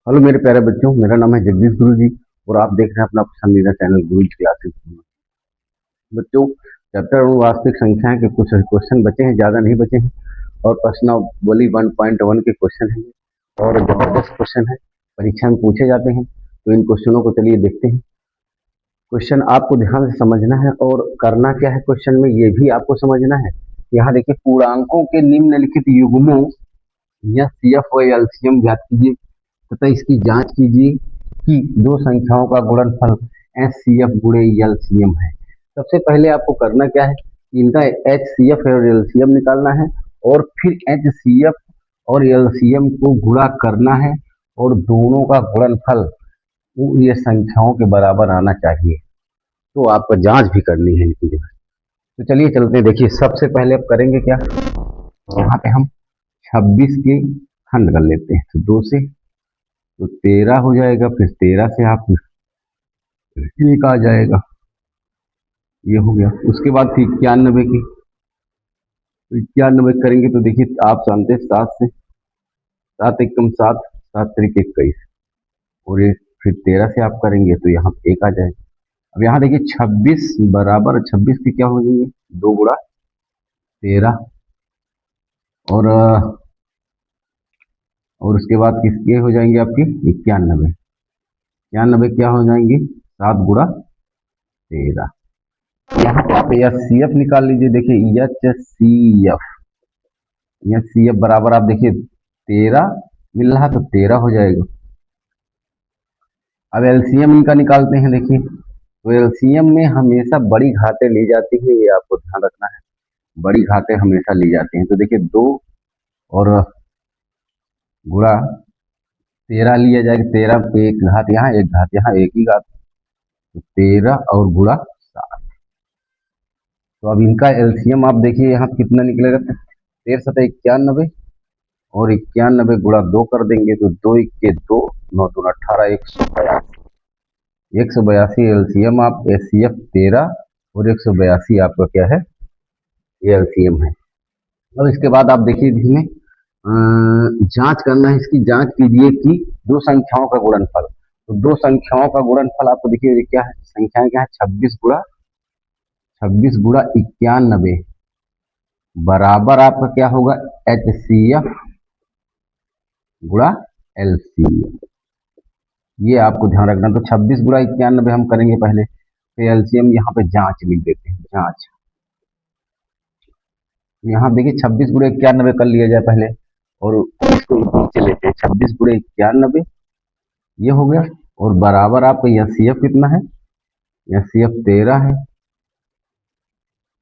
Hello मेरे प्यारे बच्चों, मेरा नाम है जगदीश गुरु जी और आप देख रहे हैं अपना पसंदीदा चैनल गुरु क्लासेस। बच्चों, चैप्टर वास्तविक संख्याएं के कुछ क्वेश्चन बचे हैं, ज़्यादा नहीं बचे हैं और प्रश्नावली 1.1 के क्वेश्चन हैं और जबरदस्त क्वेश्चन है, परीक्षा में पूछे जाते हैं। तो इन क्वेश्चनों को चलिए देखते हैं। क्वेश्चन आपको ध्यान से समझना है और करना क्या है क्वेश्चन में ये भी आपको समझना है। यहाँ देखिए, पूर्णांकों के निम्नलिखित युग्मों या सीएफ व एलसीएम ज्ञात कीजिए तथा इसकी जांच कीजिए कि दो संख्याओं का गुणनफल एचसीएफ गुणे एलसीएम है। सबसे पहले आपको करना क्या है, इनका एचसीएफ और एलसीएम निकालना है और फिर एचसीएफ और एलसीएम को गुणा करना है और दोनों का गुणनफल ये संख्याओं के बराबर आना चाहिए। तो आपको जांच भी करनी है इनकी जगह। तो चलिए चलते हैं। देखिए, सबसे पहले आप करेंगे क्या, यहाँ पे हम 26 के खंड कर लेते हैं। तो 2 से तो 13 हो जाएगा, फिर 13 से आप एक आ जाएगा, ये हो गया। उसके बाद फिर 91 की, तो 91 करेंगे तो देखिए आप जानते हैं 7 से 7 एकम 7, 7 तरीके 21 और ये फिर 13 से आप करेंगे तो यहाँ एक आ जाएगा। अब यहाँ देखिए 26 बराबर 26 की क्या हो जाएंगे, 2 गुणा 13 और उसके बाद किसके हो जाएंगे आपके 91। 91 क्या हो जाएंगे, 7 गुणा 13। यहाँ पे आप एच सी एफ निकाल लीजिए। देखिए एच सी एफ बराबर आप देखिए 13 मिल रहा तो 13 हो जाएगा। अब एलसीएम इनका निकालते हैं। देखिए, तो एलसीएम में हमेशा बड़ी घातें ली जाती है, ये आपको ध्यान रखना है, बड़ी घातें हमेशा ली जाती हैं। तो देखिए 2 और गुणा 13 लिया जाएगा, 13 पे एक घात यहाँ, एक घात यहाँ, एक ही घात, तो 13 और गुणा 7। तो अब इनका एलसीएम आप देखिए यहाँ कितना निकलेगा, 13 सतह 91 और 91 गुणा 2 कर देंगे तो 2 इक्के 2, 9 दूना 18, 182 एलसीएम आप एचसीएफ 13 और 182 आपका क्या है, ये एलसीएम है। अब इसके बाद आप देखिए इसमें जांच करना है, इसकी जांच कीजिए कि दो संख्याओं का गुणनफल। तो दो संख्याओं का गुणनफल आपको देखिए क्या है, संख्याएं क्या है, 26 गुणा 91 बराबर आपका क्या होगा, एच सी एफ गुणा एल सी एफ। ये आपको ध्यान रखना। तो 26 गुणा 91 हम करेंगे पहले, फिर एलसीएम यहाँ पे जांच लिख देते हैं, जांच। यहाँ देखिए 26 गुणा 91 कर लिया जाए पहले और इसको नीचे लेते हैं, 26 गुणा 91 ये हो गया और बराबर आपका एच सी एफ कितना है, एच सी एफ 13 है।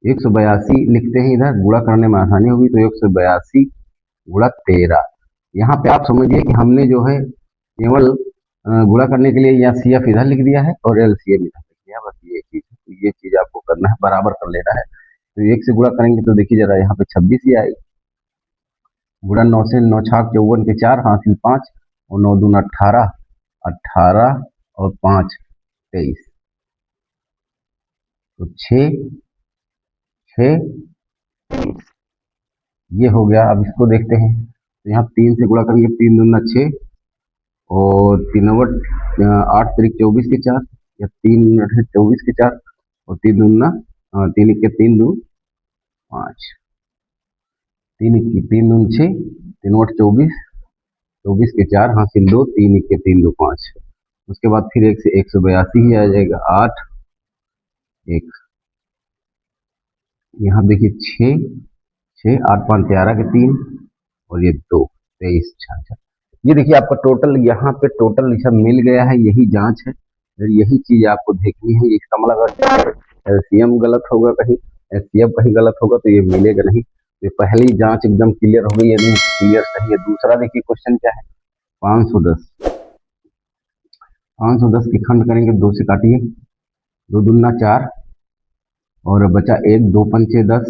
182 लिखते हैं, इधर गुणा करने में आसानी होगी तो 182 गुणा 13। यहाँ पे आप समझिए कि हमने जो है केवल गुणा करने के लिए या सी एफ इधर लिख दिया है और एल सी एम इधर लिख दिया है, बस ये चीज है। तो ये चीज आपको करना है, बराबर कर लेना है। तो 1 से गुणा करेंगे तो देखिए जरा यहाँ पे 26 ही आएगा, गुणा 9 से 9 छाक 54 के 4 हासिल 5 और 9 दूना 18, 18 और 5 23, तो 6 ये हो गया। अब इसको देखते हैं, तो यहाँ 3 से गुणा करेंगे, 3 दूना 6 और 3 8 तरीक 24 के 4 या 3 24 के 4 और 3 दूना 3 के 3 दून 5, 3 3 दून 6, 3 8 24, 24 के 4 हासिल 2, 3 के 3 2 5। उसके बाद फिर 1 से 182 ही आ जाएगा, 8 1, यहाँ देखिए 6 8 5 11 के 3 और ये 2 23 6। ये देखिए आपका टोटल, यहाँ पे टोटल सब मिल गया है, यही जांच है, यही चीज आपको देखनी है। इसका मतलब एलसीएम गलत होगा कहीं, एचसीएफ कहीं गलत होगा तो ये मिलेगा नहीं। तो पहली जांच एकदम क्लियर हो गई, यानी क्लियर सही है। दूसरा देखिए क्वेश्चन क्या है, 510 की खंड करेंगे, 2 से काटिए, 2 दूना 4 और बचा 1, 2 पंचे 10,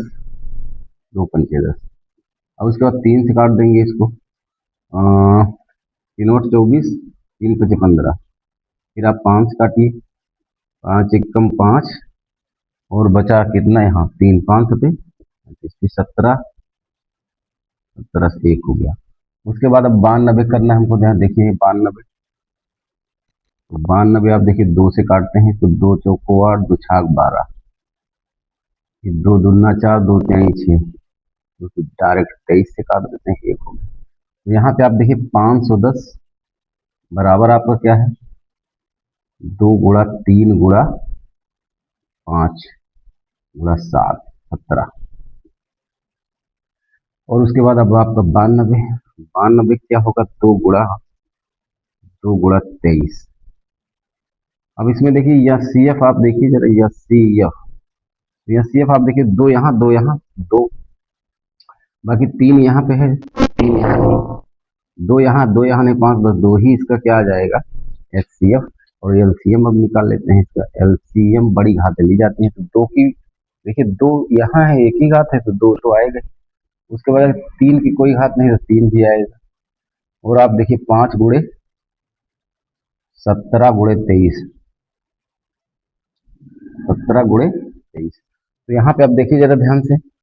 2 पंचे 10। अब उसके बाद 3 से काट देंगे इसको, 3 8 24, 3 5 15, फिर आप 5 काटिए, 5 एकम 5 और बचा कितना यहाँ 3, 5 सते 17, 17 से 1 हो गया। उसके बाद अब 92 करना है हमको, ध्यान देखिए 92 तो 92 आप देखिए 2 से काटते हैं तो 2 चौको 8, 2 छाक 12, 2 दूना 4, 2 तिहाई 6, तो डायरेक्ट 23 से काट देते हैं, एक हो गया। तो यहाँ पे आप देखिए 510 बराबर आपका क्या है, 2 गुणा 3 गुणा 5 गुणा 7, 17। और उसके बाद अब आपका 92, 92 क्या होगा, 2 गुणा 23। अब इसमें देखिए यह सी एफ आप देखिए जरा, यह सी एफ, यह सी एफ आप देखिए, 2 यहाँ 2 यहाँ 2, बाकी 3 यहाँ पे है, 3 यहाँ नहीं, 2 यहाँ नहीं, 5, बस 2 ही इसका क्या आ जाएगा, एच सी एफ। और एलसीएम अब निकाल लेते हैं इसका, एलसीएम बड़ी घातें ली जाती हैं, तो 2 की देखिए 2 यहाँ है, एक ही घात है तो 2 तो आएगा। उसके बाद 3 की कोई घात नहीं तो 3 भी आएगा। और आप देखिए 5 गुणे 17 गुणे 23, 17 गुणे 23। तो यहाँ पे आप देखिए जरा ध्यान से,